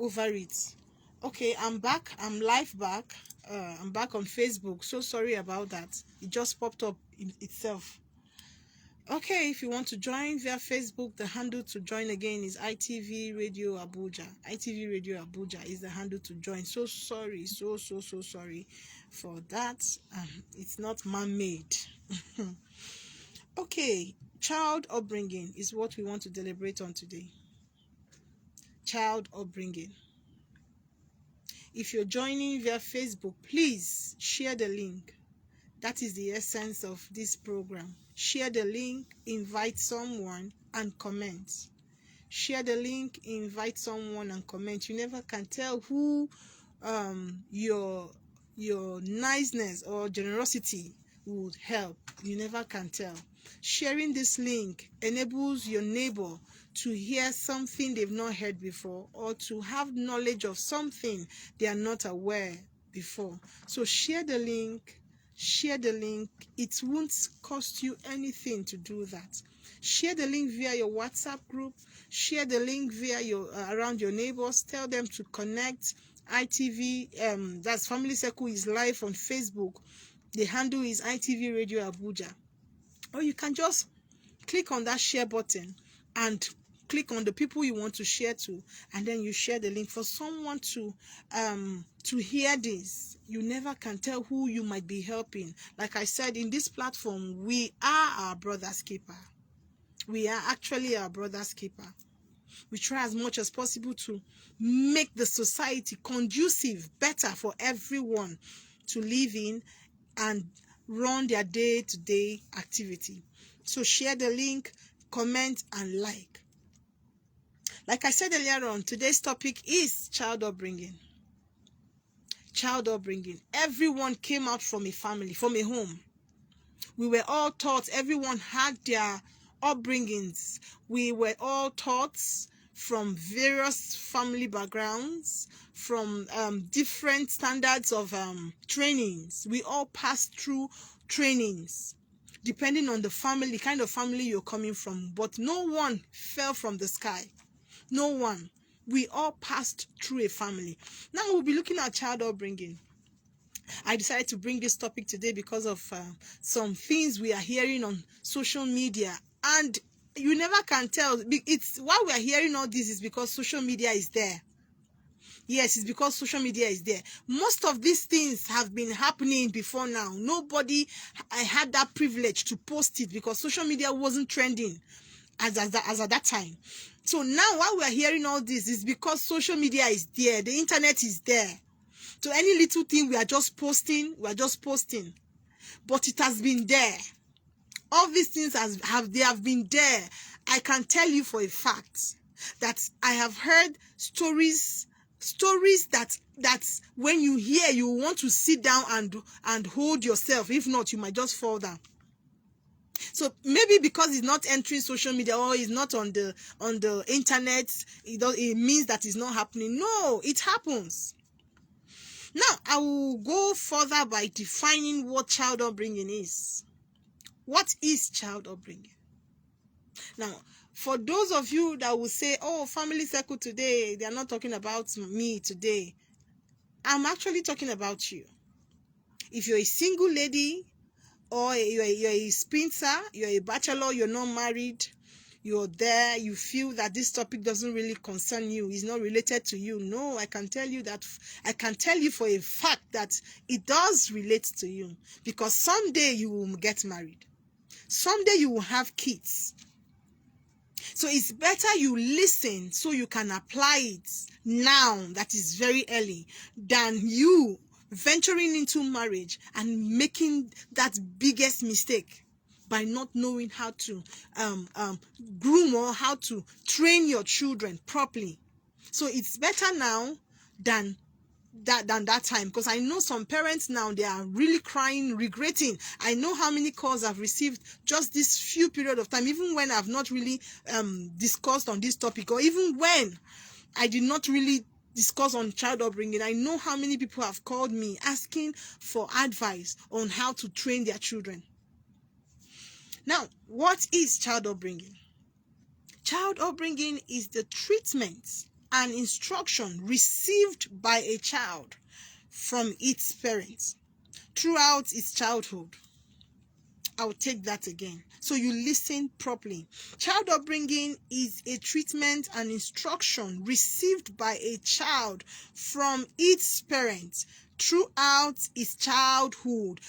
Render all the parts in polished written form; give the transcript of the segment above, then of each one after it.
over it. Okay, I'm back. I'm live back. I'm back on Facebook. So sorry about that. It just popped up itself. Okay, if you want to join via Facebook, the handle to join again is ITV Radio Abuja. ITV Radio Abuja is the handle to join. So sorry, so sorry for that. It's not man-made. Okay, child upbringing is what we want to deliberate on today. Child upbringing. If you're joining via Facebook, please share the link. That is the essence of this program. Share the link, invite someone, and comment. Share the link, invite someone, and comment. You never can tell who your niceness or generosity would help. You never can tell. Sharing this link enables your neighbor to hear something they've not heard before, or to have knowledge of something they are not aware before. So share the link. Share the link. It won't cost you anything to do that. Share the link via your WhatsApp group. Share the link via your around your neighbors. Tell them to connect. ITV, that's Family Circle, is live on Facebook. The handle is ITV Radio Abuja. Or you can just click on that share button and click on the people you want to share to, and then you share the link for someone to hear this. You never can tell who you might be helping. Like I said, in this platform, we are our brother's keeper. We are actually our brother's keeper. We try as much as possible to make the society conducive, better for everyone to live in and run their day-to-day activity. So share the link, comment, and like. Like I said earlier on, today's topic is child upbringing. Child upbringing. Everyone came out from a family, from a home. We were all taught, everyone had their upbringings. We were all taught from various family backgrounds, from different standards of trainings. We all passed through trainings, depending on the family, kind of family you're coming from. But no one fell from the sky. No one. We all passed through a family. Now we'll be looking at child upbringing. I decided to bring this topic today because of some things we are hearing on social media, and you never can tell. It's why we are hearing all this is because social media is there. Yes, it's because social media is there. Most of these things have been happening before now. Nobody had that privilege to post it because social media wasn't trending as at that time. So now why we are hearing all this is because social media is there. The internet is there. So any little thing we are just posting, but it has been there. All these things have been there. I can tell you for a fact that I have heard stories that when you hear, you want to sit down and hold yourself. If not, you might just fall down. So maybe because it's not entering social media or it's not on the internet, it means that it's not happening. No, it happens. Now, I will go further by defining what child upbringing is. What is child upbringing? Now, for those of you that will say, oh, Family Circle today, they are not talking about me today. I'm actually talking about you. If you're a single lady, or you're a spinster, you're a bachelor, you're not married, you're there, you feel that this topic doesn't really concern you, it's not related to you. No, I can tell you for a fact that it does relate to you, because someday you will get married. Someday you will have kids. So it's better you listen so you can apply it now, that is very early, than you venturing into marriage and making that biggest mistake by not knowing how to groom or how to train your children properly. So it's better now than that time, because I know some parents now, they are really crying, regretting. I know how many calls I've received just this few period of time, even when I've not really discussed on this topic, or even when I did not really discuss on child upbringing. I know how many people have called me asking for advice on how to train their children. Now, what is child upbringing? Child upbringing is the treatment and instruction received by a child from its parents throughout its childhood. I'll take that again, so you listen properly. Child upbringing is a treatment and instruction received by a child from its parents throughout its childhood,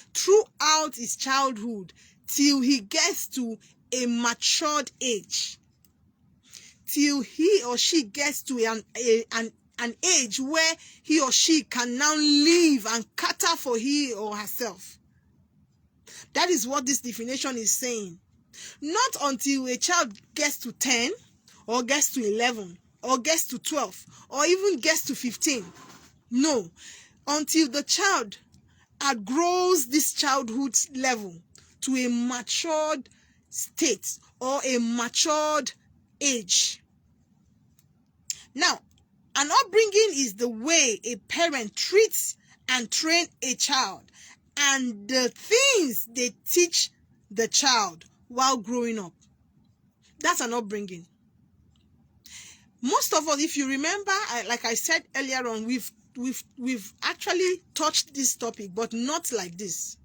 till he gets to a matured age, till he or she gets to an age where he or she can now live and cater for he or herself. That is what this definition is saying. Not until a child gets to 10 or gets to 11 or gets to 12 or even gets to 15. No, until the child outgrows this childhood level to a matured state or a matured age. Now, an upbringing is the way a parent treats and trains a child and the things they teach the child while growing up. That's an upbringing. Most of us, if you remember, like I said earlier on, we've actually touched this topic, but not like this.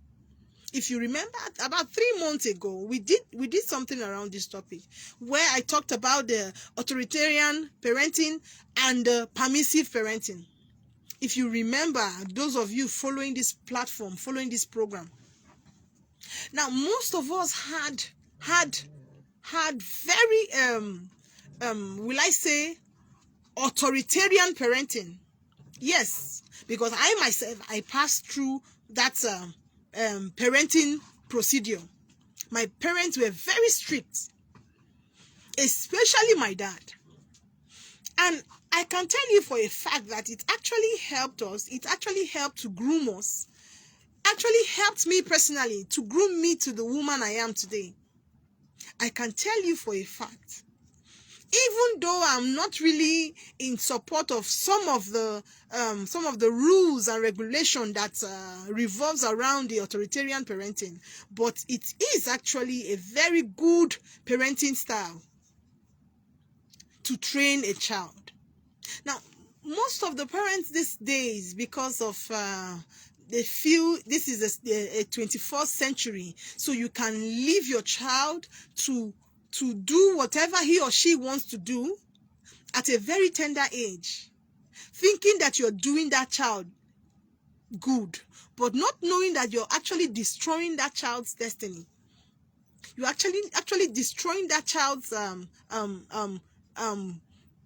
If you remember, about 3 months ago, we did something around this topic where I talked about the authoritarian parenting and the permissive parenting. If you remember, those of you following this platform, following this program. Now, most of us had very will I say authoritarian parenting. Yes, because I myself, I passed through that parenting procedure. My parents were very strict, especially my dad. And I can tell you for a fact that it actually helped us. It actually helped to groom us. Actually helped me personally to groom me to the woman I am today. I can tell you for a fact. Even though I'm not really in support of some of the rules and regulation that revolves around the authoritarian parenting, but it is actually a very good parenting style to train a child. Now, most of the parents these days, because of they feel this is a 21st century, so you can leave your child to do whatever he or she wants to do at a very tender age, thinking that you're doing that child good, but not knowing that you're actually destroying that child's destiny. You're actually destroying that child's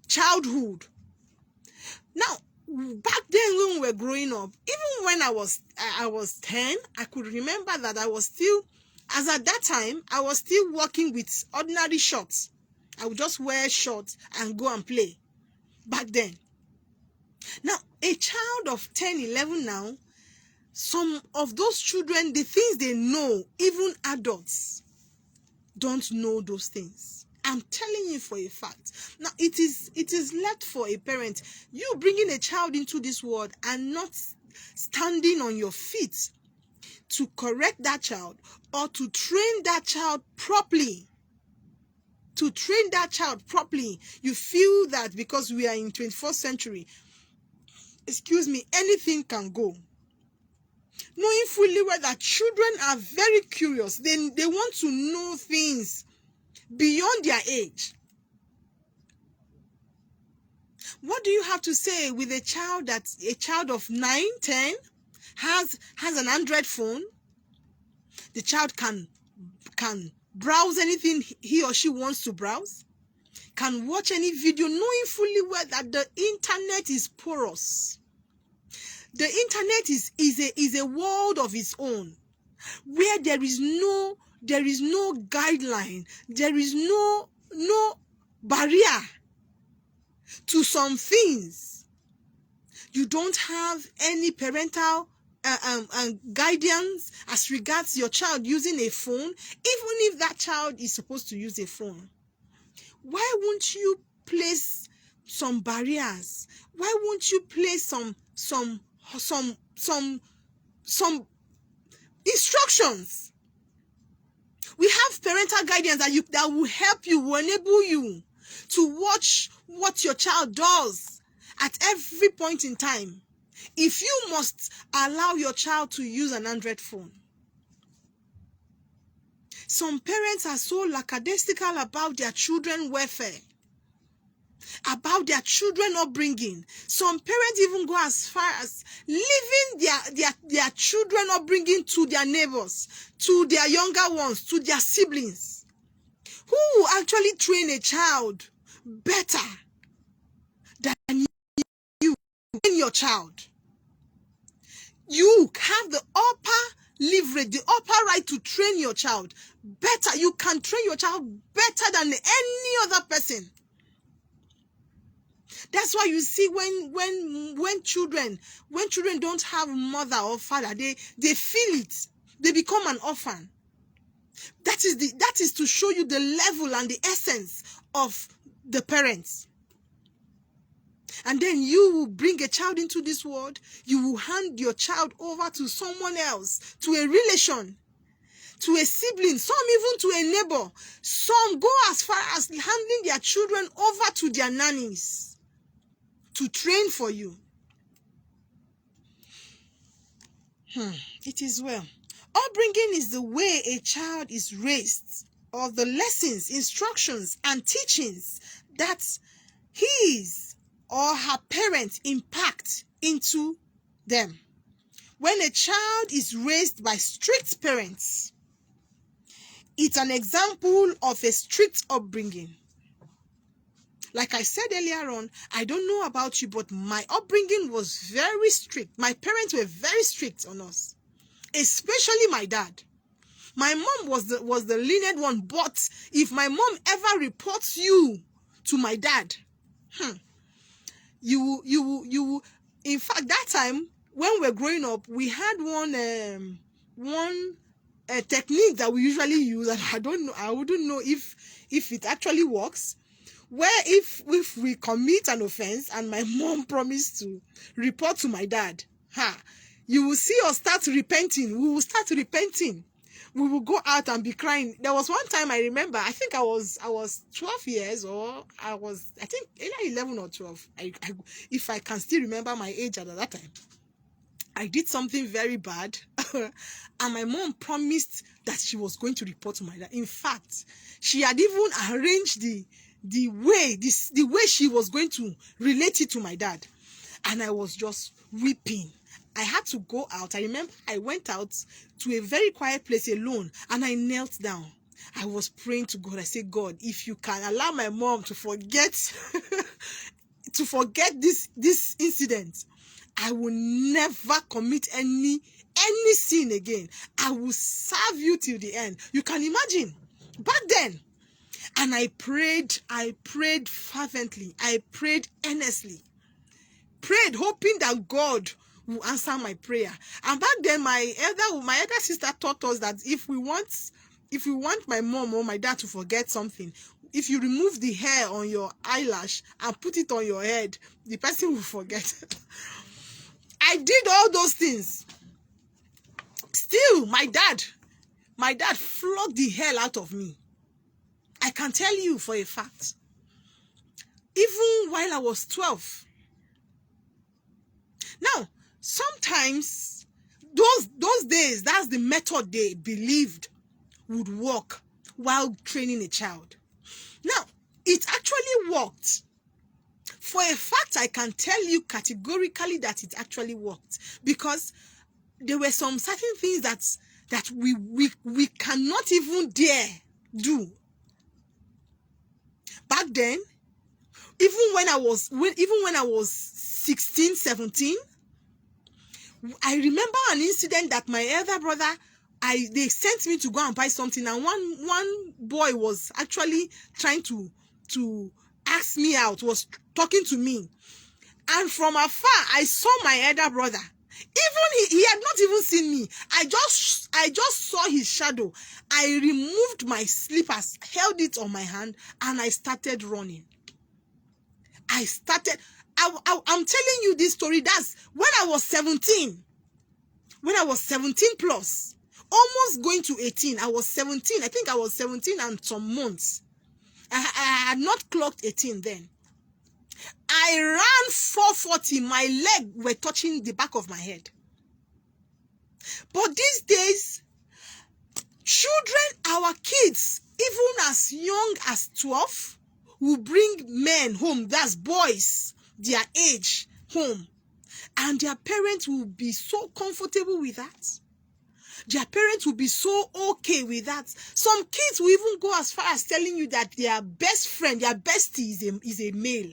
childhood. Now, back then when we were growing up, even when I was 10, I could remember that I was still, as at that time, I was still working with ordinary shorts. I would just wear shorts and go and play back then. Now, a child of 10, 11 now, some of those children, the things they know, even adults don't know those things. I'm telling you for a fact. Now, it is left for a parent, you bringing a child into this world and not standing on your feet to correct that child or to train that child properly. To train that child properly. You feel that because we are in 21st century, anything can go. Knowing fully well that children are very curious. They want to know things beyond their age. What do you have to say with a child of 9, 10 has an Android phone? The child can browse anything he or she wants to browse, can watch any video, knowing fully well that the internet is porous. The internet is a world of its own, where there is no guideline, there is no barrier to some things. You don't have any parental guidance as regards your child using a phone, even if that child is supposed to use a phone. Why won't you place some barriers? Why won't you place some instructions? We have parental guidance that will help you, will enable you to watch what your child does at every point in time, if you must allow your child to use an Android phone. Some parents are so lackadaisical about their children's welfare, about their children upbringing. Some parents even go as far as leaving their children upbringing to their neighbors, to their younger ones, to their siblings, who will actually train a child better than you and your child. You have the upper leverage, the upper right to train your child better. You can train your child better than any other person. That's why you see when children don't have mother or father, they feel it. They become an orphan. That is to show you the level and the essence of the parents. And then you will bring a child into this world. You will hand your child over to someone else, to a relation, to a sibling, some even to a neighbor. Some go as far as handing their children over to their nannies to train for you. It is well. Upbringing is the way a child is raised, or the lessons, instructions, and teachings that his or her parents impact into them. When a child is raised by strict parents, it's an example of a strict upbringing. Like I said earlier on, I don't know about you, but my upbringing was very strict. My parents were very strict on us, especially my dad. My mom was the lenient one, but if my mom ever reports you to my dad, you in fact, that time when we were growing up, we had one technique that we usually use, and I wouldn't know if it actually works, where if we commit an offense and my mom promised to report to my dad, you will see us start repenting. We will start repenting. We will go out and be crying. There was one time I remember, I think I was 12 years, or I think either 11 or 12. If I can still remember my age at that time. I did something very bad and my mom promised that she was going to report to my dad. In fact, she had even arranged the way she was going to relate it to my dad. And I was just weeping. I had to go out. I remember I went out to a very quiet place alone and I knelt down. I was praying to God. I said, God, if you can allow my mom to forget this incident, I will never commit any sin again. I will serve you till the end. You can imagine back then. And I prayed fervently. I prayed earnestly. Prayed hoping that God will answer my prayer. And back then my elder sister taught us that if we want my mom or my dad to forget something, if you remove the hair on your eyelash and put it on your head, the person will forget. I did all those things. Still, my dad flogged the hell out of me. I can tell you for a fact. Even while I was 12. Now, sometimes those days, that's the method they believed would work while training a child. Now, it actually worked. For a fact, I can tell you categorically that it actually worked, because there were some certain things that we cannot even dare do. Back then, even when I was 16, 17, I remember an incident that my elder brother, they sent me to go and buy something, and one boy was actually trying to ask me out, was talking to me, and from afar I saw my elder brother. Even he had not even seen me. I just saw his shadow. I removed my slippers, held it on my hand, and I started running. I'm telling you this story. That's when I was 17. When I was 17 plus, almost going to 18. I was 17. I think I was 17 and some months. I had not clocked 18 then. I ran 440. My leg were touching the back of my head. But these days, children, our kids, even as young as 12, will bring men home, that's boys, their age, home. And their parents will be so comfortable with that. Their parents will be so okay with that. Some kids will even go as far as telling you that their best friend, their bestie is a male.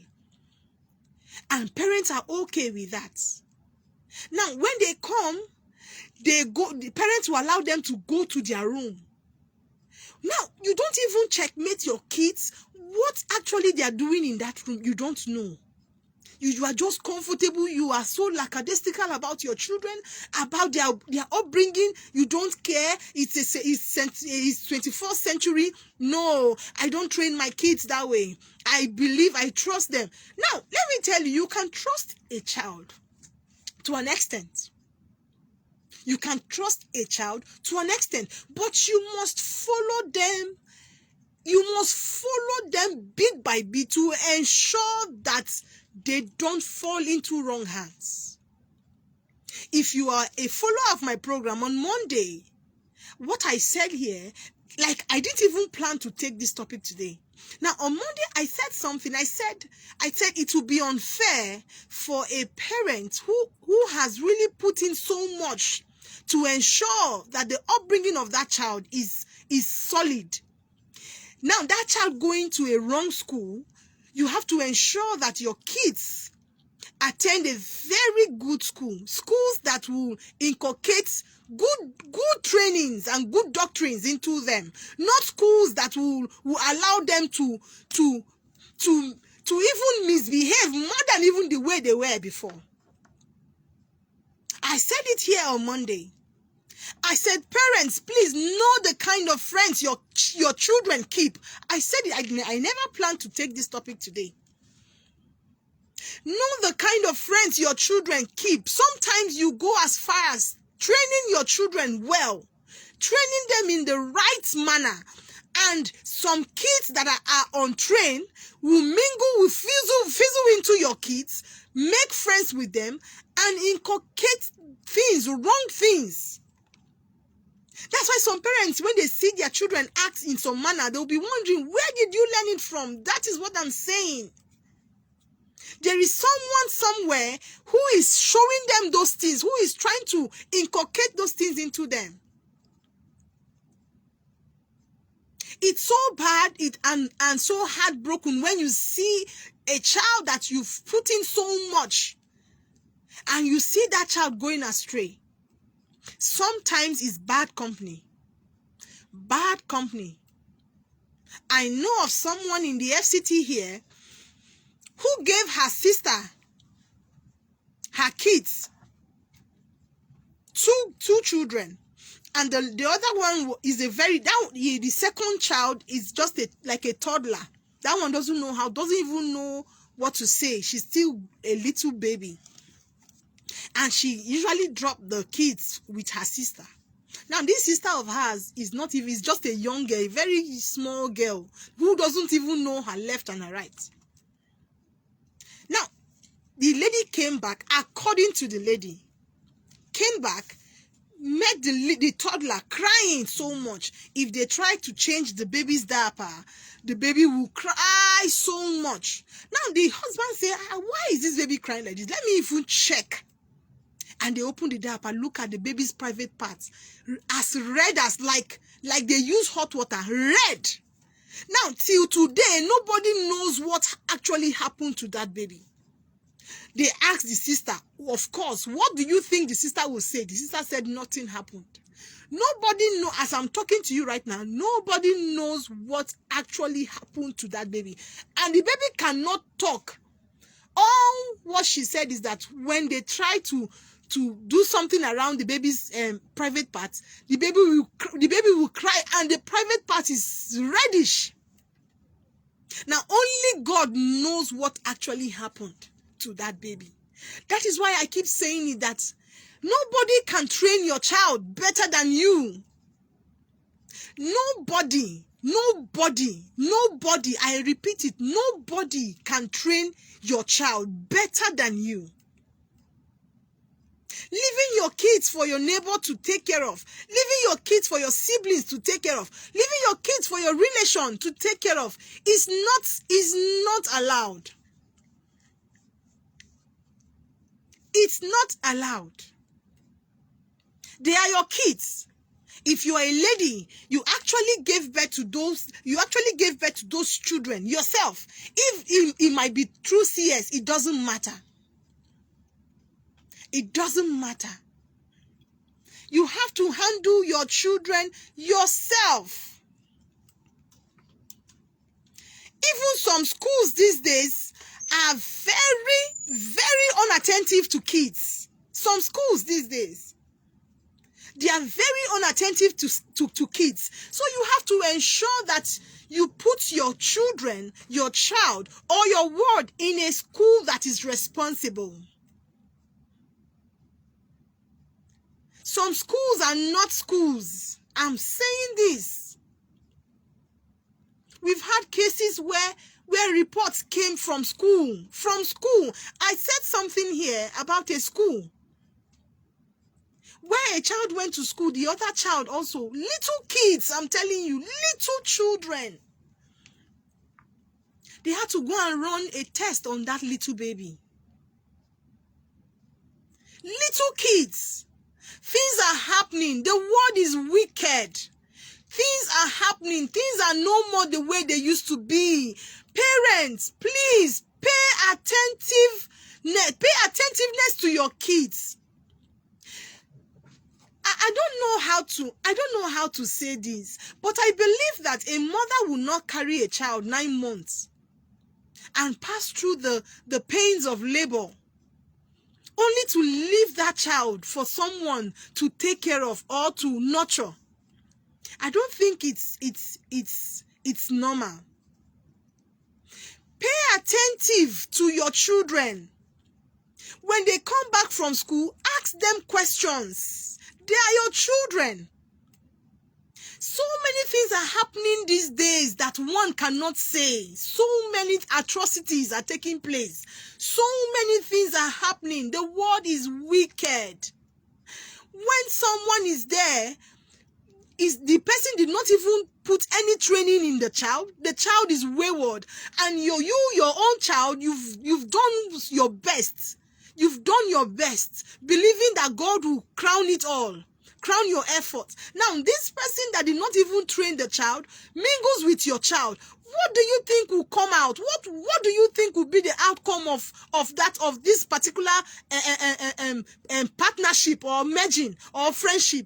And parents are okay with that. Now, when they come, the parents will allow them to go to their room. Now, you don't even checkmate your kids. What actually they are doing in that room, you don't know. You are just comfortable. You are so lackadaisical about your children, about their upbringing. You don't care. It's 21st century. No, I don't train my kids that way. I trust them. Now, let me tell you, you can trust a child to an extent. You can trust a child to an extent, but you must follow them. You must follow them bit by bit to ensure that they don't fall into wrong hands. If you are a follower of my program on Monday, what I said here, like I didn't even plan to take this topic today. Now on Monday I said something. I said it would be unfair for a parent who has really put in so much to ensure that the upbringing of that child is solid. Now that child going to a wrong school, you have to ensure that your kids attend a very good school. Schools that will inculcate good trainings and good doctrines into them. Not schools that will allow them to even misbehave more than even the way they were before. I said it here on Monday. I said, parents, please know the kind of friends your children keep. I said it. I never planned to take this topic today. Know the kind of friends your children keep. Sometimes you go as far as training your children well, training them in the right manner. And some kids that are untrained will mingle with fizzle into your kids, make friends with them, and inculcate wrong things. That's why some parents, when they see their children act in some manner, they'll be wondering, where did you learn it from? That is what I'm saying. There is someone somewhere who is showing them those things, who is trying to inculcate those things into them. It's so bad and so heartbroken when you see a child that you've put in so much and you see that child going astray. Sometimes it's bad company. Bad company. I know of someone in the FCT here who gave her sister, her kids, two children. And the other one is the second child is just like a toddler. That one doesn't even know what to say. She's still a little baby. And she usually dropped the kids with her sister. Now, this sister of hers is just a young girl, a very small girl who doesn't even know her left and her right. Now, the lady came back, according to the lady, came back, met the toddler crying so much. If they try to change the baby's diaper, the baby will cry so much. Now, the husband said, why is this baby crying like this? Let me even check. And they open the diaper, look at the baby's private parts, as red as like they use hot water, red. Now, till today, nobody knows what actually happened to that baby. They asked the sister, of course, what do you think the sister will say? The sister said nothing happened. Nobody knows, as I'm talking to you right now, nobody knows what actually happened to that baby. And the baby cannot talk. All what she said is that when they try to do something around the baby's private parts, the baby will cry and the private part is reddish. Now, only God knows what actually happened to that baby. That is why I keep saying it, that nobody can train your child better than you. Nobody Nobody, I repeat it, nobody can train your child better than you. Leaving your kids for your neighbor to take care of, leaving your kids for your siblings to take care of, leaving your kids for your relation to take care of is not allowed. It's not allowed. They are your kids. If you are a lady, you actually gave birth to those children yourself. If it might be through CS, it doesn't matter. It doesn't matter. You have to handle your children yourself. Even some schools these days are very, very unattentive to kids. Some schools these days, they are very unattentive to kids. So you have to ensure that you put your children, your child, or your ward in a school that is responsible. Some schools are not schools. I'm saying this. We've had cases where reports came from school. I said something here about a school where a child went to school, the other child also, little kids, I'm telling you, little children. They had to go and run a test on that little baby. Little kids. Things are happening. The world is wicked. Things are happening. Things are no more the way they used to be. Parents, please pay attentiveness to your kids. I don't know how to say this, but I believe that a mother will not carry a child 9 months and pass through the pains of labor only to leave that child for someone to take care of or to nurture. I don't think it's normal. Pay attentive to your children. When they come back from school, ask them questions. They are your children. So many things are happening these days that one cannot say. So many atrocities are taking place. So many things are happening. The world is wicked. When someone is there, the person did not even put any training in the child. The child is wayward, and your own child, you've done your best. You've done your best, believing that God will crown it all. Crown your effort. Now, this person that did not even train the child mingles with your child. What do you think will come out? What do you think will be the outcome of this particular partnership or merging or friendship?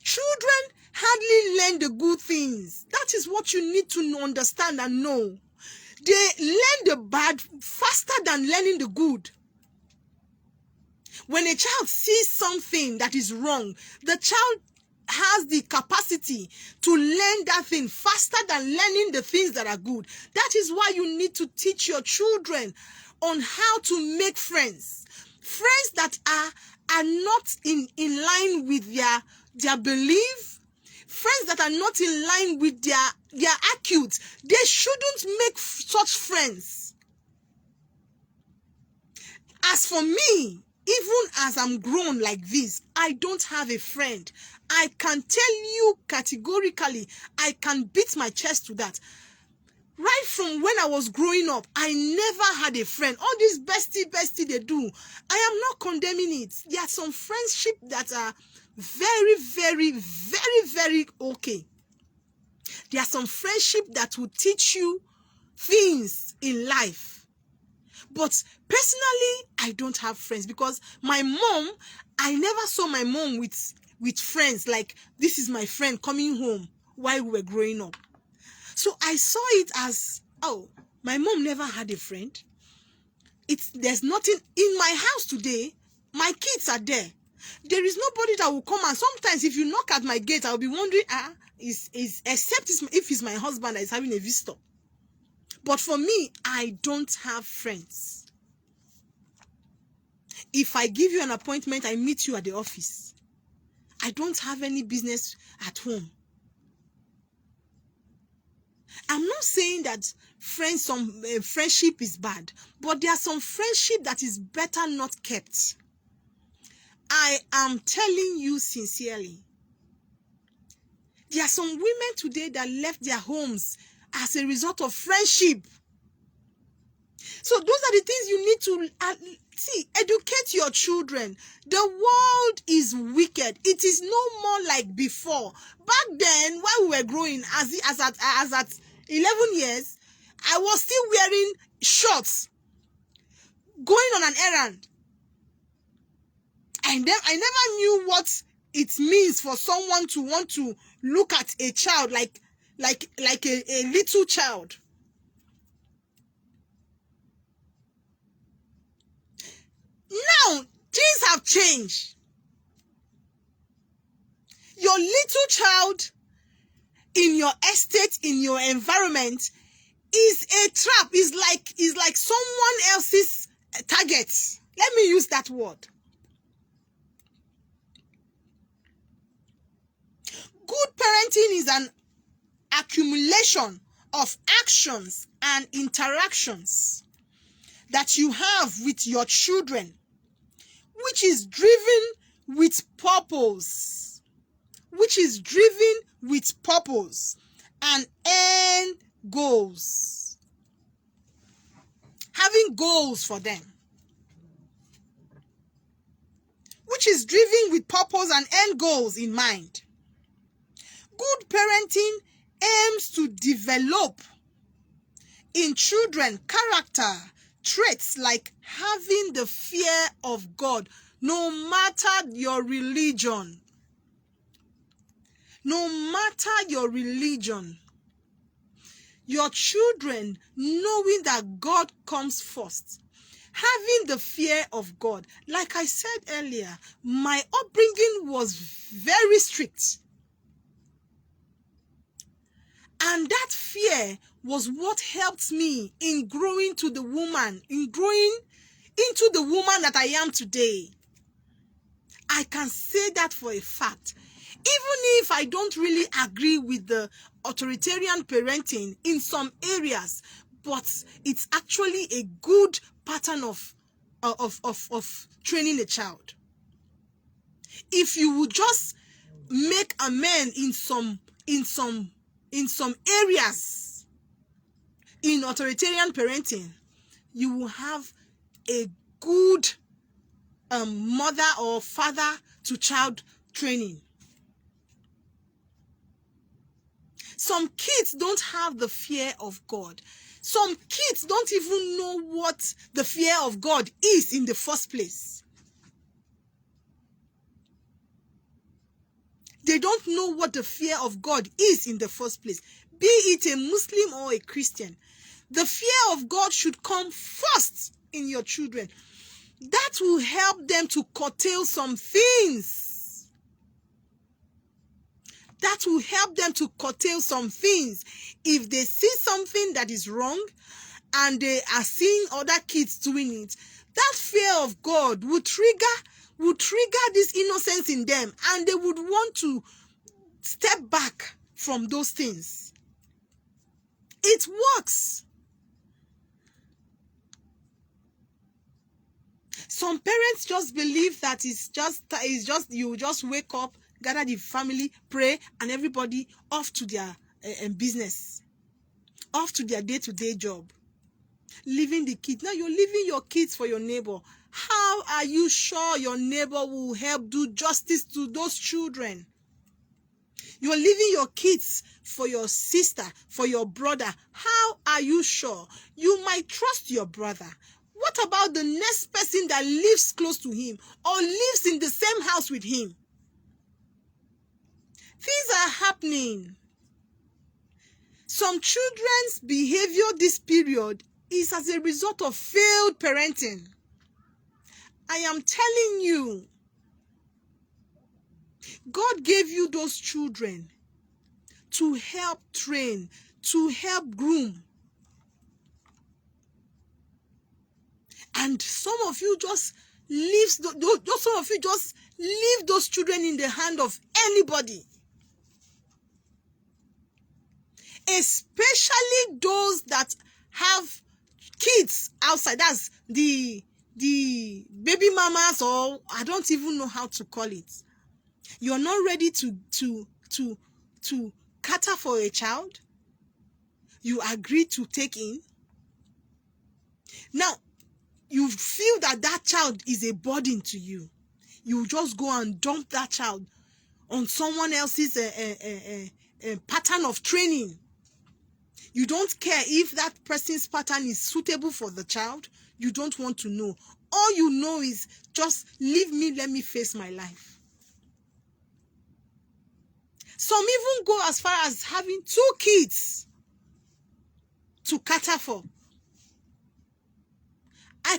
Children hardly learn the good things. That is what you need to understand and know. They learn the bad faster than learning the good. When a child sees something that is wrong, the child has the capacity to learn that thing faster than learning the things that are good. That is why you need to teach your children on how to make friends. Friends that are not in line with their belief. Friends that are not in line with their attitudes. They shouldn't make such friends. As for me, even as I'm grown like this, I don't have a friend. I can tell you categorically, I can beat my chest to that. Right from when I was growing up, I never had a friend. All this bestie they do, I am not condemning it. There are some friendship that are very, very, very, very okay. There are some friendship that will teach you things in life. But personally, I don't have friends because my mom, I never saw my mom with friends like this is my friend coming home while we were growing up. So I saw it as, oh, my mom never had a friend. There's nothing in my house today. My kids are there. There is nobody that will come, and sometimes if you knock at my gate, I'll be wondering, except if it's my husband that is having a visitor. But for me, I don't have friends. If I give you an appointment, I meet you at the office. I don't have any business at home. I'm not saying that friendship is bad, but there are some friendship that is better not kept. I am telling you sincerely. There are some women today that left their homes as a result of friendship. So those are the things you need to see. Educate your children. The world is wicked. It is no more like before. Back then, when we were growing, as at 11 years, I was still wearing shorts, going on an errand. I never knew what it means for someone to want to look at a child like a little child. Now, things have changed. Your little child in your estate, in your environment, is a trap. Is like someone else's target. Let me use that word. Good parenting is an accumulation of actions and interactions that you have with your children, which is driven with purpose, and end goals. Having goals for them, which is driven with purpose and end goals in mind. Good parenting aims to develop in children character traits like having the fear of God, no matter your religion. No matter your religion. Your children knowing that God comes first. Having the fear of God. Like I said earlier, my upbringing was very strict. And that fear was what helped me in growing into the woman that I am today. I can say that for a fact. Even if I don't really agree with the authoritarian parenting in some areas, but it's actually a good pattern of training a child. If you would just make amends in some areas in authoritarian parenting, you will have a good mother or father to child training. Some kids don't have the fear of God. Some kids don't even know what the fear of God is in the first place. They don't know what the fear of God is in the first place. Be it a Muslim or a Christian. The fear of God should come first in your children. That will help them to curtail some things. That will help them to curtail some things. If they see something that is wrong and they are seeing other kids doing it, that fear of God will trigger this innocence in them, and they would want to step back from those things. It works. Some parents just believe that it's just you just wake up, gather the family, pray, and everybody off to their business, off to their day-to-day job, leaving the kids. Now you're leaving your kids for your neighbor. How are you sure your neighbor will help do justice to those children? You're leaving your kids for your sister, for your brother. How are you sure? You might trust your brother. What about the next person that lives close to him or lives in the same house with him? Things are happening. Some children's behavior this period is as a result of failed parenting. I am telling you, God gave you those children to help train, to help groom. And some of you just leave those children in the hand of anybody. especially those that have kids outside. That's the baby mamas, or I don't even know how to call it. You're not ready to cater for a child you agree to take in. Now, you feel that that child is a burden to you. You just go and dump that child on someone else's pattern of training. You don't care if that person's pattern is suitable for the child. You don't want to know. All you know is just leave me, let me face my life. Some even go as far as having 2 kids to cater for. I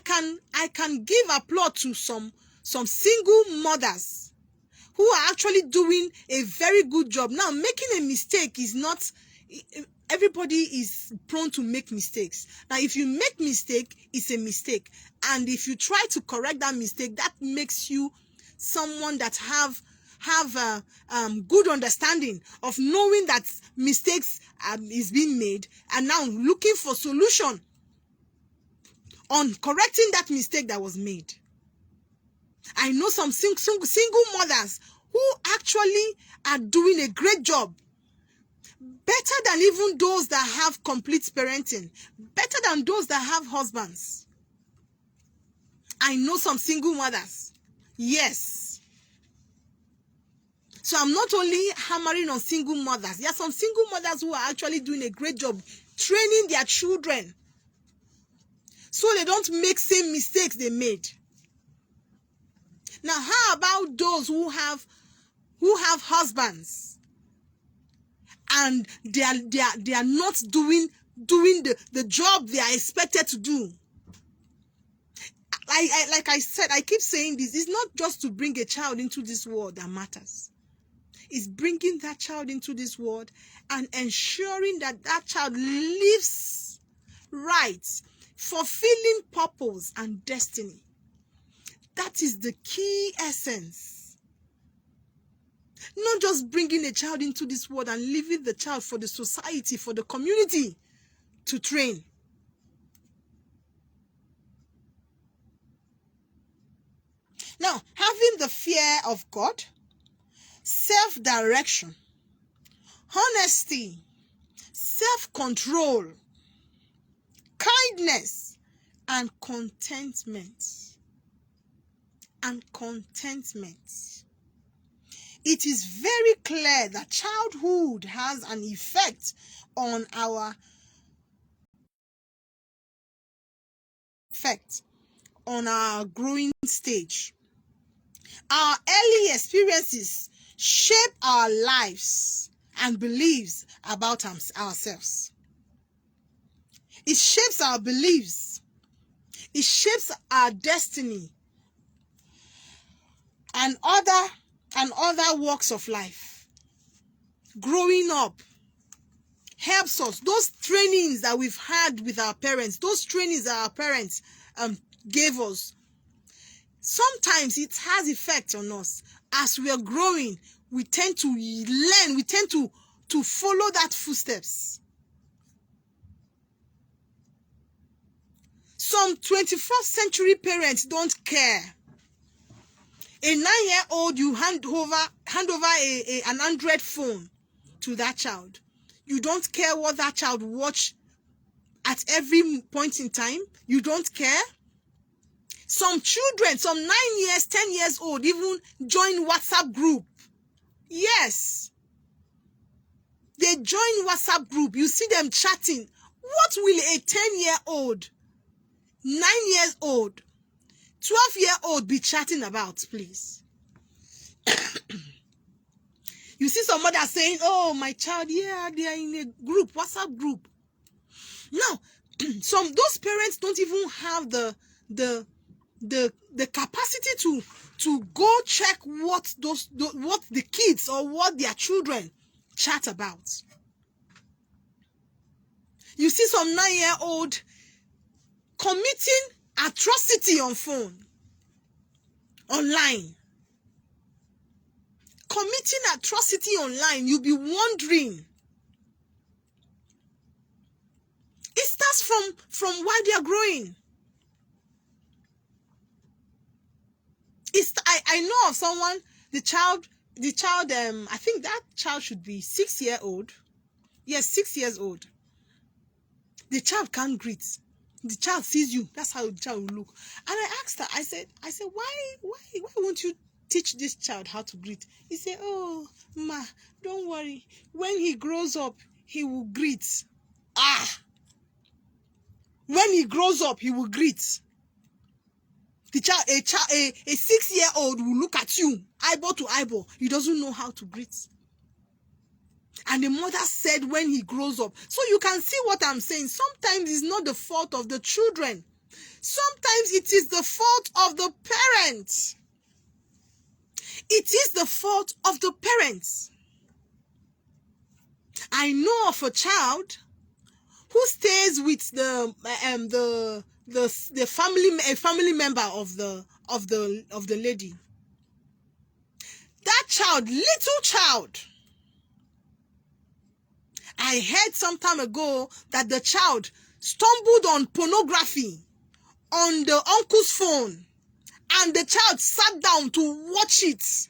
can give applause to some single mothers who are actually doing a very good job. Now, making a mistake is not, everybody is prone to make mistakes. Now, if you make mistake, it's a mistake. And if you try to correct that mistake, that makes you someone that have good understanding of knowing that mistakes is being made, and now looking for solution on correcting that mistake that was made. I know some single mothers who actually are doing a great job, better than even those that have complete parenting, better than those that have husbands. I know some single mothers. Yes. So I'm not only hammering on single mothers. There are some single mothers who are actually doing a great job training their children so they don't make same mistakes they made. Now, how about those who have husbands and they are not doing the job they are expected to do? Like I said, I keep saying this. It's not just to bring a child into this world that matters. It's bringing that child into this world and ensuring that that child lives right, fulfilling purpose and destiny. That is the key essence. Not just bringing a child into this world and leaving the child for the society, for the community to train. Now, having the fear of God, self-direction, honesty, self-control, kindness, and contentment. It is very clear that childhood has an effect on our growing stage. Our early experiences shape our lives and beliefs about ourselves. It shapes our beliefs. It shapes our destiny and other walks of life. Growing up helps us. Those trainings that we've had with our parents, those trainings that our parents gave us, sometimes it has effect on us. As we are growing, we tend to learn, we tend to follow that footsteps. Some 21st century parents don't care. A 9-year-old, you hand over an Android phone to that child. You don't care what that child watch at every point in time. You don't care. Some children, some 9 years, 10 years old, even join WhatsApp group. Yes. They join WhatsApp group. You see them chatting. What will a 10-year-old, 9-year-old, 12-year-old be chatting about, please? You see some mother saying, oh, my child, yeah, they are in a group, WhatsApp group. Now, those parents don't even have the capacity to go check what the kids or what their children chat about. You see some 9-year-old committing atrocity on phone, online. Committing atrocity online, you'll be wondering, It starts from while they are growing. I know of someone, the child, I think that child should be 6 years old. Yes, 6 years old. The child can't greet. The child sees you. That's how the child will look. And I asked her, I said, why won't you teach this child how to greet? He said, oh, ma, don't worry. When he grows up, he will greet. When he grows up, he will greet. A 6-year-old will look at you, eyeball to eyeball. He doesn't know how to greet. And the mother said when he grows up. So you can see what I'm saying. Sometimes it's not the fault of the children. Sometimes it is the fault of the parents. It is the fault of the parents. I know of a child who stays with the family member of the lady. That child, little child. I heard some time ago that the child stumbled on pornography on the uncle's phone, and the child sat down to watch it.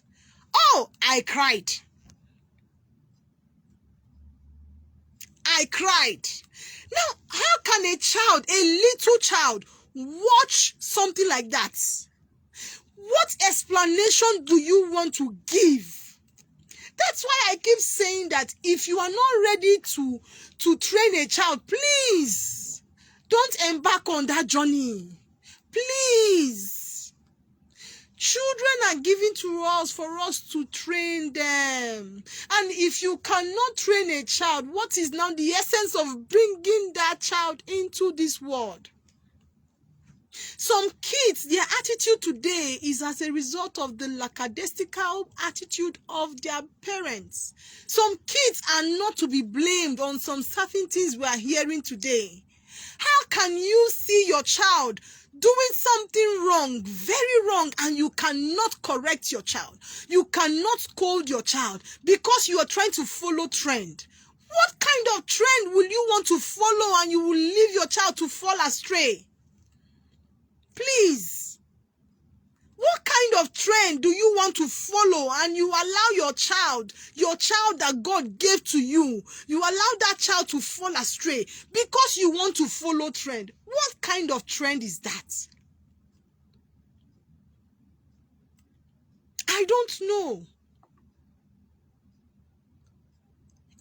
Oh, I cried. I cried. Now, how can a little child, watch something like that? What explanation do you want to give? That's why I keep saying that if you are not ready to train a child, please don't embark on that journey. Please. Children are given to us for us to train them. And if you cannot train a child, what is now the essence of bringing that child into this world? Some kids, their attitude today is as a result of the lackadaisical attitude of their parents. Some kids are not to be blamed on some certain things we are hearing today. How can you see your child doing something wrong, very wrong, and you cannot correct your child? You cannot scold your child because you are trying to follow trend. What kind of trend will you want to follow and you will leave your child to fall astray? Please. What kind of trend do you want to follow and you allow your child that God gave to you, you allow that child to fall astray because you want to follow trend? What kind of trend is that? I don't know.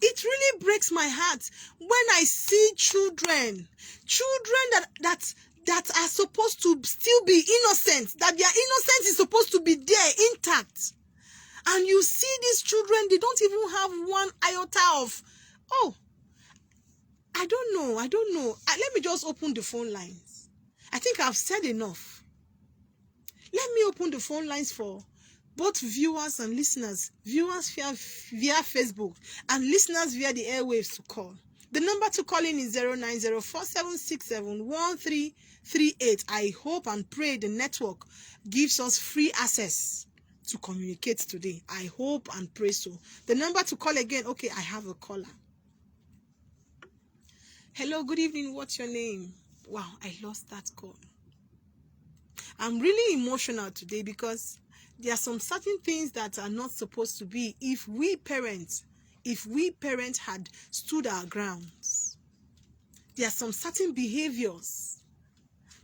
It really breaks my heart when I see children that are supposed to still be innocent, that their innocence is supposed to be there intact. And you see these children, they don't even have one iota of, I don't know. Let me just open the phone lines. I think I've said enough. Let me open the phone lines for both viewers and listeners, viewers via Facebook and listeners via the airwaves to call. The number to call in is 09047671338. I hope and pray the network gives us free access to communicate today. I hope and pray so. The number to call again. Okay, I have a caller. Hello, good evening. What's your name? Wow, I lost that call. I'm really emotional today because there are some certain things that are not supposed to be if we parents had stood our grounds. There are some certain behaviors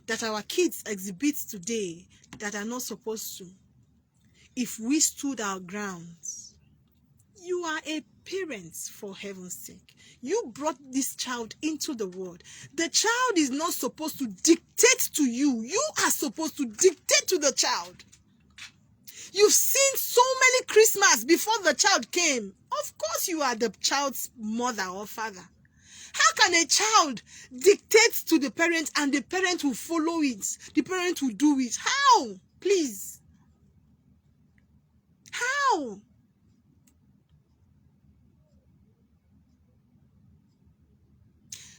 that our kids exhibit today that are not supposed to. If we stood our grounds, you are a parent, for heaven's sake. You brought this child into the world. The child is not supposed to dictate to you. You are supposed to dictate to the child. You've seen so many Christmas before the child came. Of course you are the child's mother or father. How can a child dictate to the parent and the parent will follow it? The parent will do it. How? Please. How?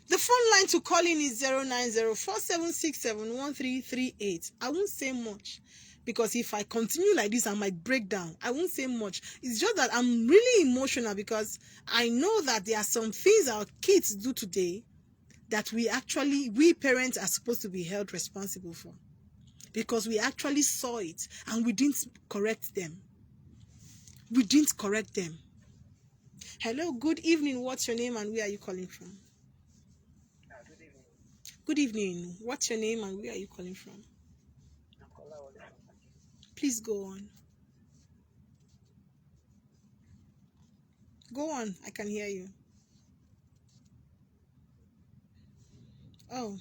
The phone line to call in is 09047671338. I won't say much, because if I continue like this, I might break down. I won't say much. It's just that I'm really emotional because I know that there are some things our kids do today that we parents are supposed to be held responsible for, because we actually saw it and we didn't correct them. Hello, good evening. What's your name and where are you calling from? Good evening. What's your name and where are you calling from? Please go on. Go on. I can hear you. Oh,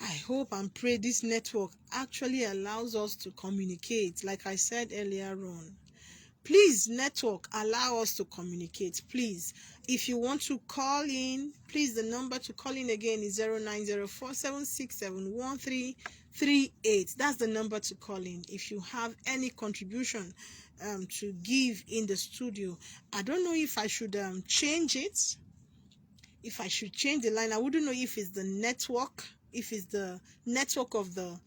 I hope and pray this network actually allows us to communicate. Like I said earlier on, please, network, allow us to communicate. Please, if you want to call in, please, the number to call in again is 0904-767-1338. That's the number to call in if you have any contribution to give in the studio. I don't know if I should change it. If I should change the line, I wouldn't know if it's the network, if it's the network of the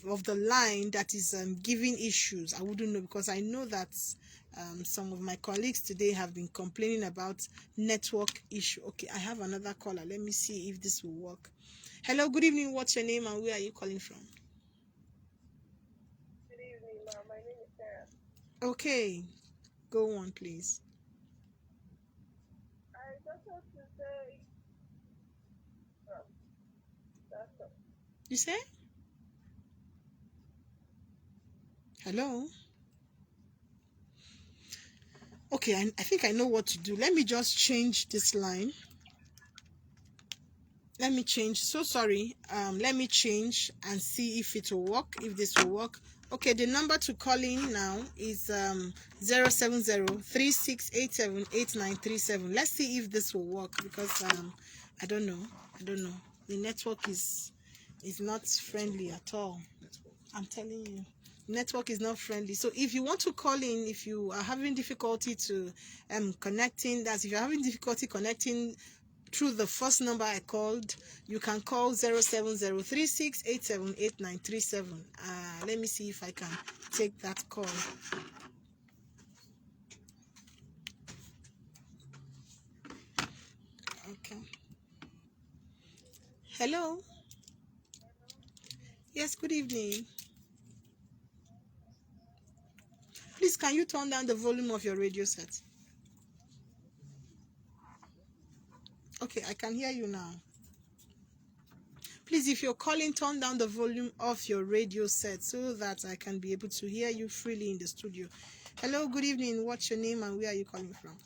line that is giving issues. I wouldn't know, because I know that some of my colleagues today have been complaining about network issue. Okay, I have another caller. Let me see if this will work. Hello, good evening. What's your name and where are you calling from? Good evening, ma'am. My name is Sarah. Okay, go on, please. I just want to say, that's all. You say? Hello? Okay, I think I know what to do. Let me just change this line. Let me change. So sorry. Let me change and see if it will work, if this will work. Okay, the number to call in now is 070-3687-8937. Let's see if this will work, because I don't know. The network is not friendly at all. I'm telling you. Network is not friendly. So if you want to call in, if you are having difficulty to connecting, if you're having difficulty connecting through the first number I called, you can call 070-3687-8937. Let me see if I can take that call. Okay. Hello. Yes, good evening. Please, can you turn down the volume of your radio set? Okay, I can hear you now. Please, if you're calling, turn down the volume of your radio set so that I can be able to hear you freely in the studio. Hello, good evening. What's your name and where are you calling from?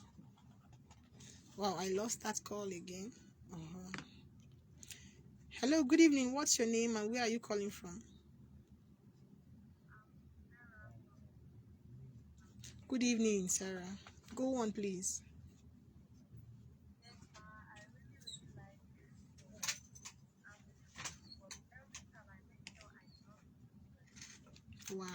Wow, I lost that call again. Hello, good evening. What's your name and where are you calling from? Good evening, Sarah. Go on, please. Wow.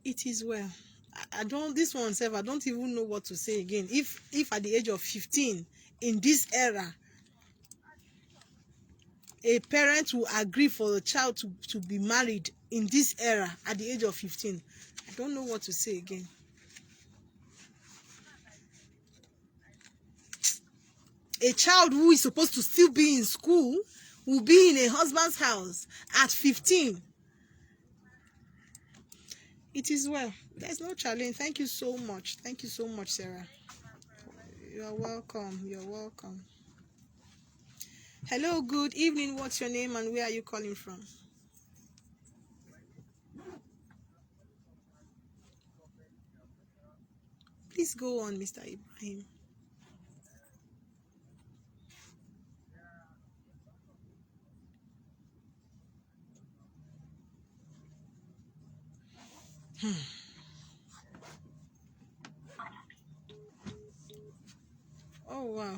It is well. I don't even know what to say again. If at the age of 15 in this era, a parent will agree for the child to be married in this era at the age of 15, I don't know what to say again. A child who is supposed to still be in school will be in a husband's house at 15. It is well. There's no challenge. Thank you so much. Thank you so much, Sarah. You're welcome. You're welcome. Hello, good evening. What's your name and where are you calling from? Please go on, Mr. Ibrahim. Oh, wow.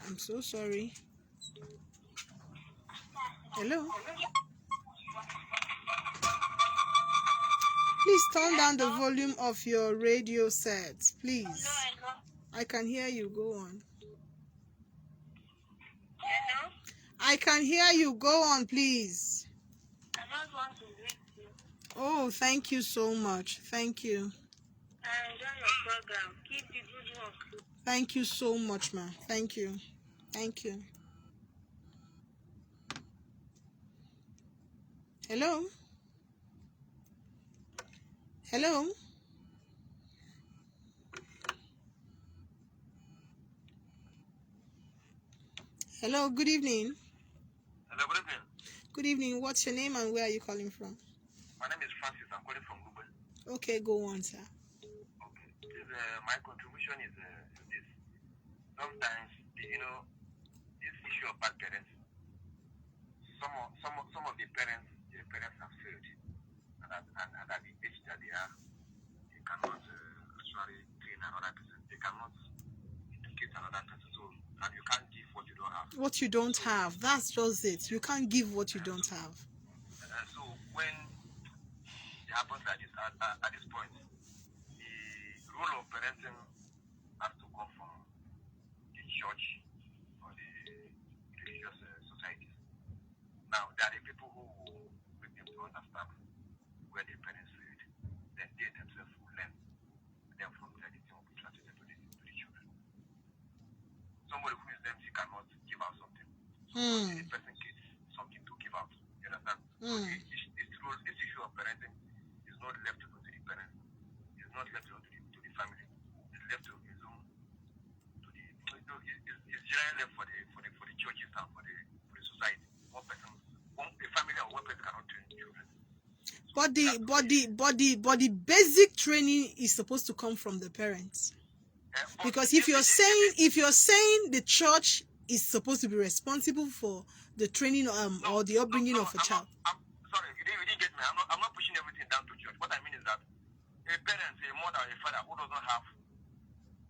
I'm so sorry. Hello? Please turn down the volume of your radio set, please. I can hear you. Go on. Hello? I can hear you. Go on, please. I just want to greet you. Oh, thank you so much. Thank you. I enjoy your program. Keep the good work. Thank you so much, ma. Thank you. Thank you. Hello? Hello? Hello, good evening. Hello, good evening. Good evening. What's your name and where are you calling from? My name is Francis. I'm calling from Google. Okay, go on, sir. Okay. My contribution is this. Sometimes, this issue of bad parents, some of the parents have failed. And at the age that they are, they cannot actually train another person. They cannot educate another person. So, and you can't give what you don't have. What you don't have. That's just it. You can't give what you don't have. So, when it happens at this point, the role of parenting has to come from the church or the religious societies. Now, there are people who will make them to understand where their parents failed. Then they themselves will learn. Then from there, the thing will be translated to the children. Somebody who is empty cannot give out something. So the person gets something to give out. You understand? So this issue of parenting is not left to the parents. It's not left to the family. It's left to his own it's generally left for the churches and for the society. A family or one person cannot train children. But the basic training is supposed to come from the parents. Because if you're saying the church is supposed to be responsible for the training or the upbringing of a child. I'm sorry, you didn't get me. I'm not pushing everything down to church. What I mean is that a parent, a mother, a father who doesn't have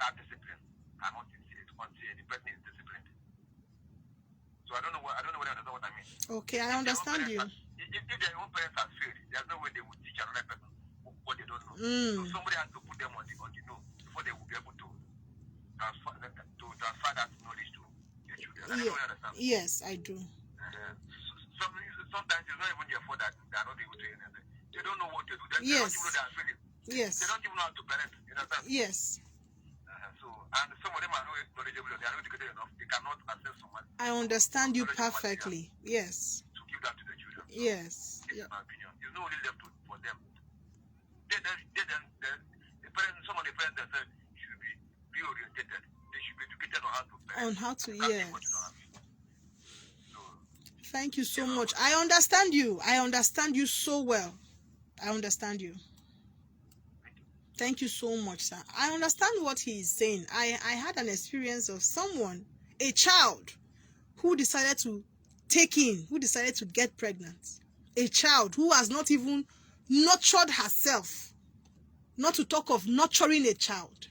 that discipline cannot instill it until the person is disciplined. So I don't know whether you understand what I mean. Okay, I understand you. If their own parents have failed, there's no way they would teach another person what they don't know. So somebody has to put them on the know before they will be able to transfer that knowledge to their children. I don't know whether you understand. Yes, I do. Sometimes it's not even their fault that they are not able to do anything. They don't know what to do. They Yes. don't even know they are failing. Yes. They don't even know how to parent. You understand? Yes. And some of them are not knowledgeable. They are not educated enough. They cannot access someone. I understand you perfectly. Yes. To give that to the children. So yes. This is my opinion. There's no only left for them. The parents, some of the parents themselves should be orientated. They should be educated on how to parent. On how to, yes. So, thank you so much. I understand you. I understand you so well. I understand you. Thank you so much, sir. I understand what he is saying. I had an experience of someone, a child, who decided to get pregnant. A child who has not even nurtured herself, not to talk of nurturing a child.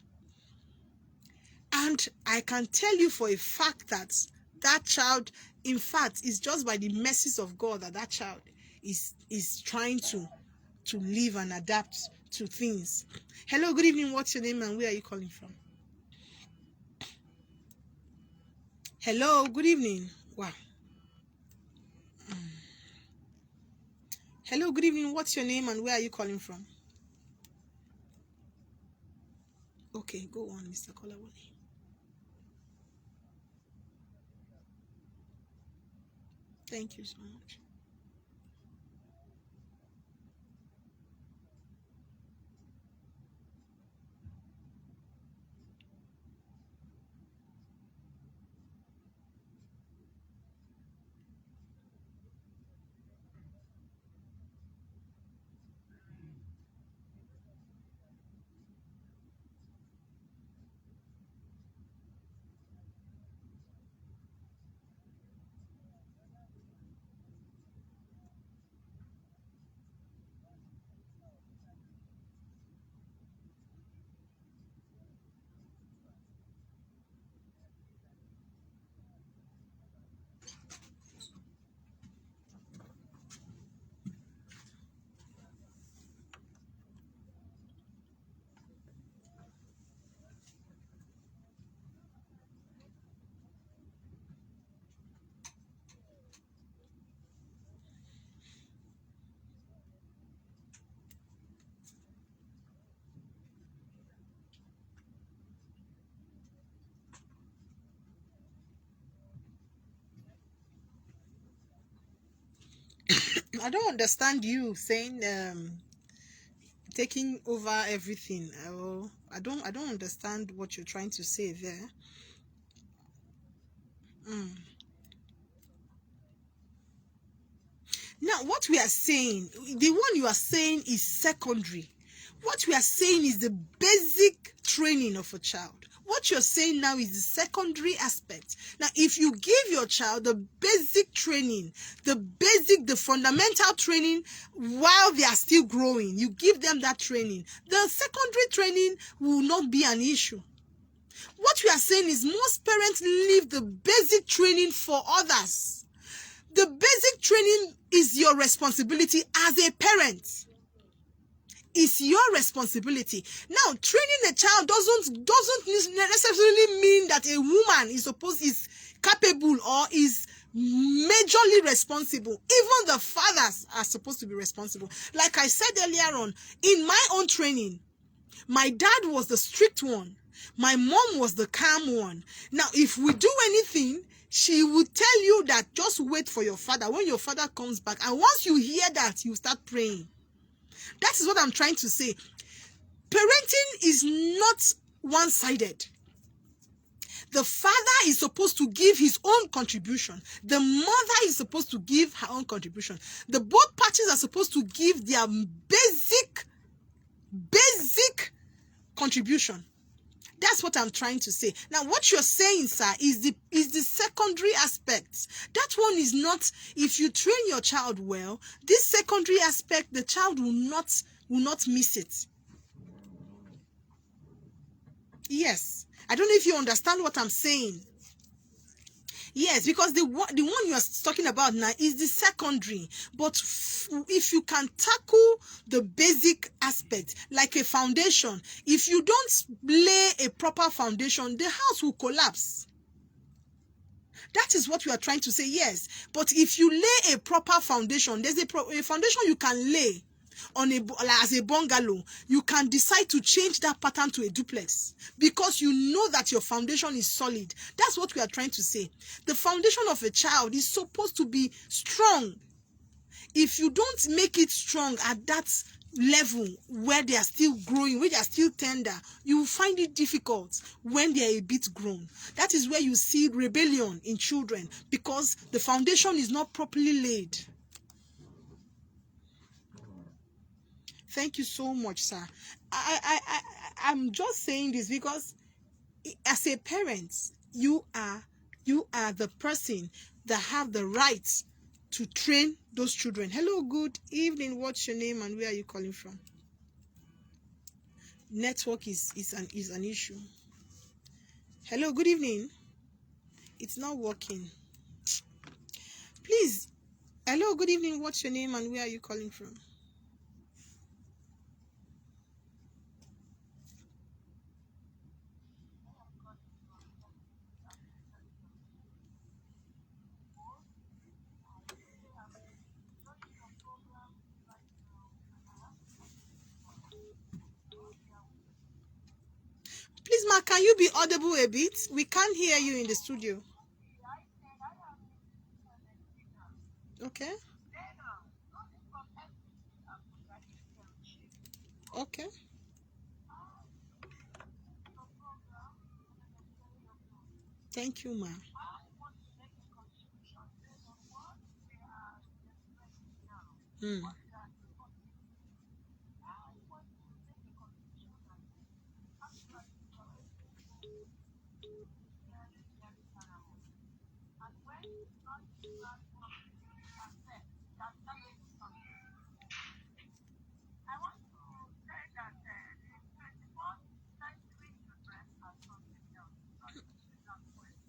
And I can tell you for a fact that that child, in fact, is just by the mercies of God that child is trying to live and adapt to things. Hello, good evening. What's your name and where are you calling from? Hello, good evening. Wow. Hello, good evening. What's your name and where are you calling from? Okay, go on, Mr. Kolawole. Thank you so much. I don't understand you saying taking over everything. I don't understand what you're trying to say there. Now, what we are saying, the one you are saying is secondary. What we are saying is the basic training of a child. What you're saying now is the secondary aspect. Now, if you give your child the basic training, the fundamental training while they are still growing, you give them that training, the secondary training will not be an issue. What we are saying is most parents leave the basic training for others. The basic training is your responsibility as a parent. It's your responsibility. Now, training a child doesn't necessarily mean that a woman is capable or is majorly responsible. Even the fathers are supposed to be responsible. Like I said earlier on, in my own training, my dad was the strict one. My mom was the calm one. Now, if we do anything, she would tell you that just wait for your father. When your father comes back, and once you hear that, you start praying. That is what I'm trying to say. Parenting is not one-sided. The father is supposed to give his own contribution. The mother is supposed to give her own contribution. The both parties are supposed to give their basic contribution. That's what I'm trying to say. Now, what you're saying, sir, is the secondary aspect. That one is not, if you train your child well, this secondary aspect, the child will not miss it. Yes. I don't know if you understand what I'm saying. Yes, because the one you are talking about now is the secondary. But if you can tackle the basic aspect, like a foundation, if you don't lay a proper foundation, the house will collapse. That is what we are trying to say, yes. But if you lay a proper foundation, there's a foundation you can lay on as a bungalow. You can decide to change that pattern to a duplex because you know that your foundation is solid. That's what we are trying to say. The foundation of a child is supposed to be strong. If you don't make it strong at that level where they are still growing, where they are still tender, you will find it difficult when they are a bit grown. That is where you see rebellion in children because the foundation is not properly laid. Thank you so much, sir. I'm just saying this because as a parent, you are the person that have the right to train those children. Hello, good evening. What's your name and where are you calling from? Network is an issue. Hello, good evening. It's not working. Please. Hello, good evening. What's your name and where are you calling from? Please, ma, can you be audible a bit? We can't hear you in the studio. Okay. Okay. Thank you, ma. Mm.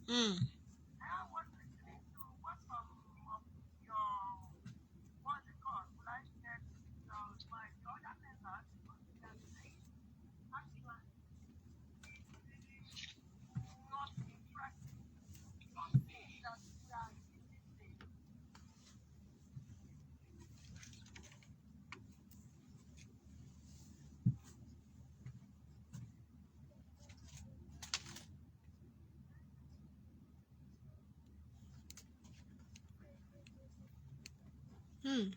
Mm. Mm.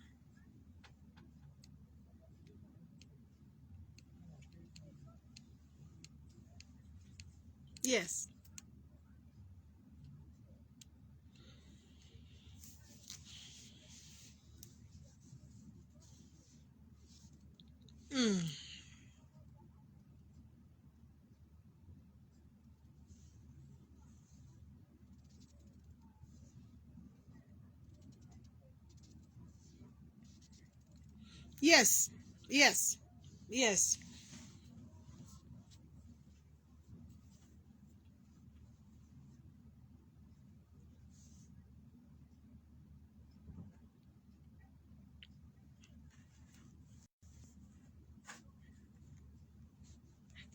Yes. Mm. Yes. Yes. Yes.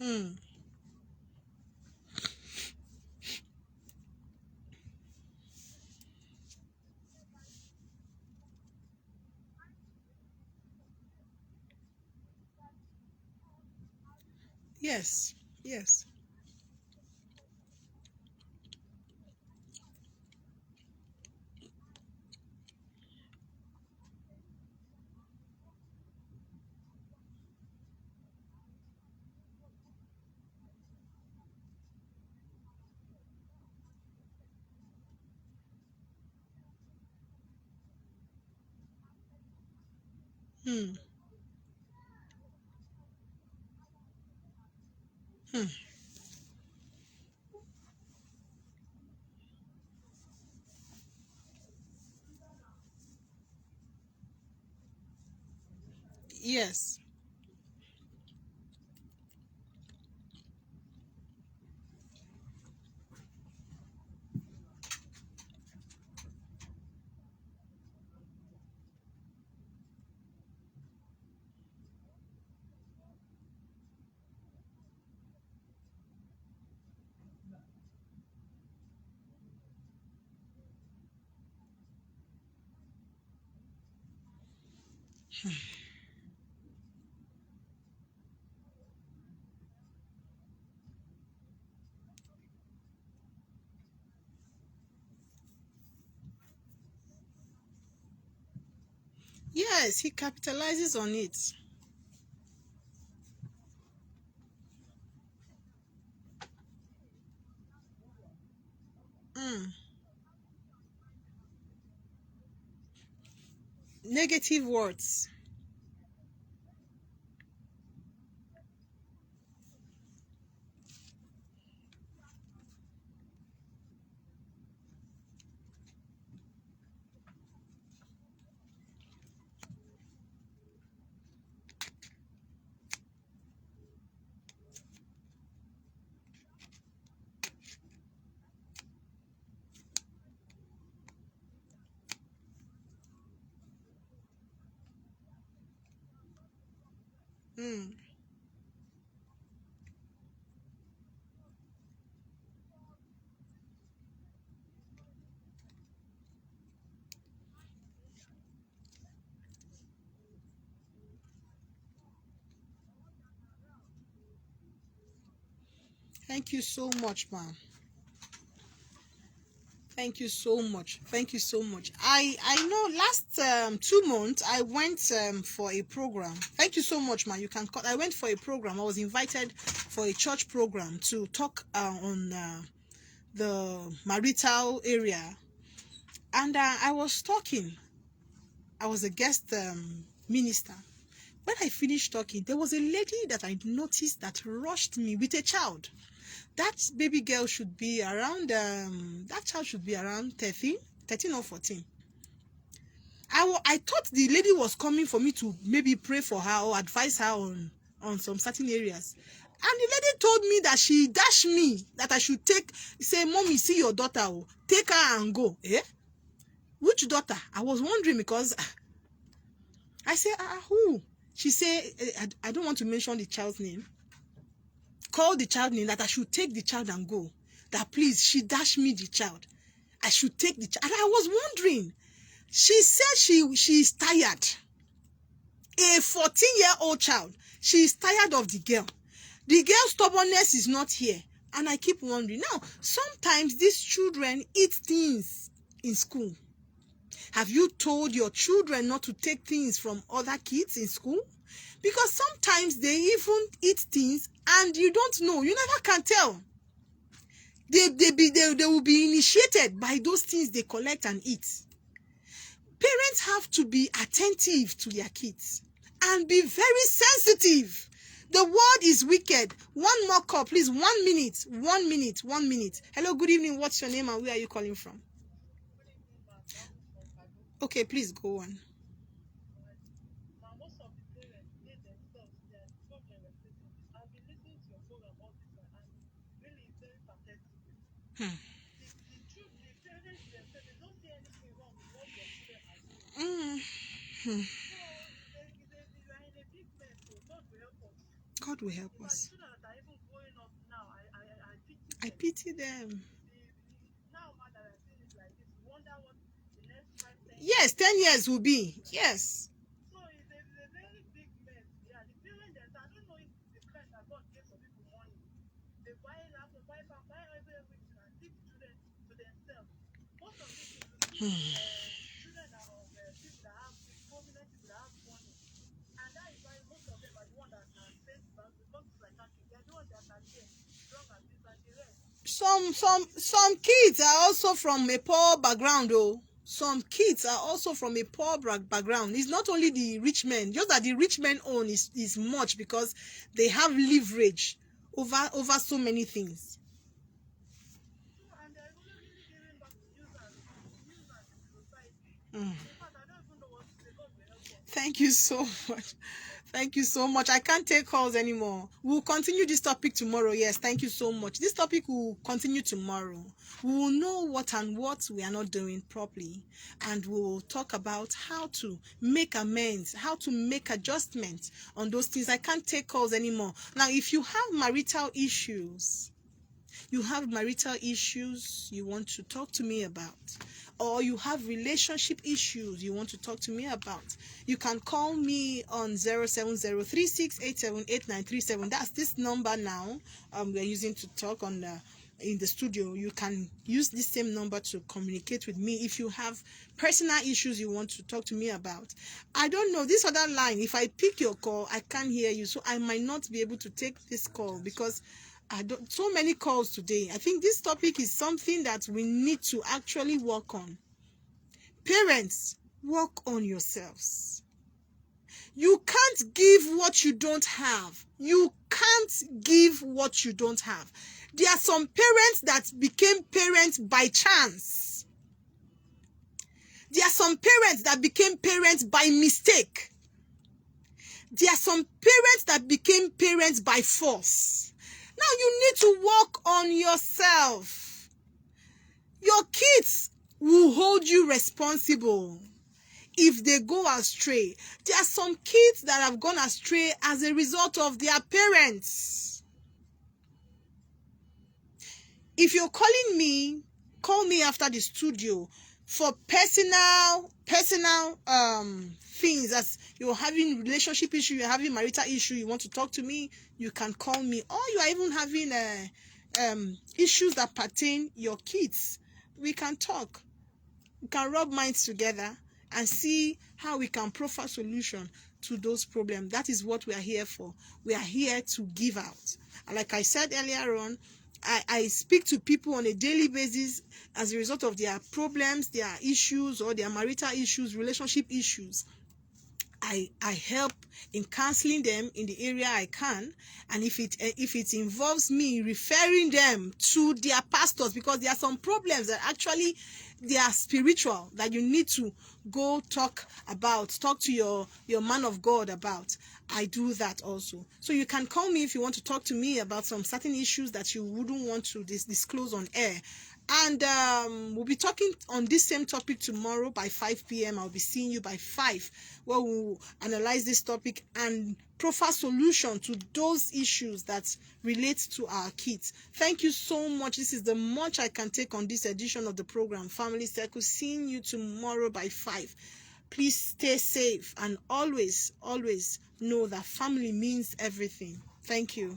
Mm. Yes. Yes. Mm. Mm. Yes. Yes, he capitalizes on it. Mm. Negative words. Mm. Thank you so much, ma'am. Thank you so much. Thank you so much. I know last 2 months I went for a program. Thank you so much, man. You can call. I went for a program. I was invited for a church program to talk on the marital area, and I was talking. I was a guest minister. When I finished talking, there was a lady that I noticed that rushed me with a child. That baby girl should be around, that child should be around 13 or 14. I thought the lady was coming for me to maybe pray for her or advise her on some certain areas. And the lady told me that she dashed me, that I should say, Mommy, see your daughter, take her and go. Eh? Which daughter? I was wondering because I said, who? She said, I don't want to mention the child's name. Call the child name, that I should take the child and go. That please, she dashed me the child. I should take the child. And I was wondering. She said she is tired. A 14-year-old child. She is tired of the girl. The girl's stubbornness is not here. And I keep wondering. Now, sometimes these children eat things in school. Have you told your children not to take things from other kids in school? Because sometimes they even eat things and you don't know. You never can tell. They will be initiated by those things they collect and eat. Parents have to be attentive to their kids and be very sensitive. The world is wicked. One more call, please. 1 minute. 1 minute. 1 minute. Hello, good evening. What's your name and where are you calling from? Okay, please go on. God will help us. I pity them. Yes, 10 years will be. Yes. Some kids are also from a poor background, though. Some kids are also from a poor background. It's not only the rich men, just that the rich men own is much because they have leverage over so many things. Thank you so much. Thank you so much. I can't take calls anymore. We'll continue this topic tomorrow. Yes, thank you so much. This topic will continue tomorrow. We will know what we are not doing properly. And we will talk about how to make amends, how to make adjustments on those things. I can't take calls anymore. Now, if you have marital issues, you want to talk to me about, or you have relationship issues you want to talk to me about, you can call me on 07036878937. That's this number now we're using to talk on in the studio. You can use this same number to communicate with me if you have personal issues you want to talk to me about. I don't know, this other line, if I pick your call, I can't hear you, so I might not be able to take this call because so many calls today. I think this topic is something that we need to actually work on. Parents, work on yourselves. You can't give what you don't have. You can't give what you don't have. There are some parents that became parents by chance. There are some parents that became parents by mistake. There are some parents that became parents by force. Now you need to work on yourself. Your kids will hold you responsible if they go astray. There are some kids that have gone astray as a result of their parents. If you're calling me, call me after the studio for personal things, as you're having relationship issue, you're having marital issue, you want to talk to me, you can call me. Or you are even having issues that pertain your kids, we can talk. We can rub minds together and see how we can proffer solution to those problems. That is what we are here for. We are here to give out. And like I said earlier on, I speak to people on a daily basis as a result of their problems, their issues, or their marital issues, relationship issues. I help in counseling them in the area I can, and if it involves me referring them to their pastors, because there are some problems that actually they are spiritual, that you need to go talk to your man of God about. I do that also. So you can call me if you want to talk to me about some certain issues that you wouldn't want to disclose on air. And we'll be talking on this same topic tomorrow by 5 p.m. I'll be seeing you by 5, where we'll analyze this topic and proffer solution to those issues that relate to our kids. Thank you so much. This is the much I can take on this edition of the program, Family Circle. Seeing you tomorrow by 5. Please stay safe and always know that family means everything. Thank you.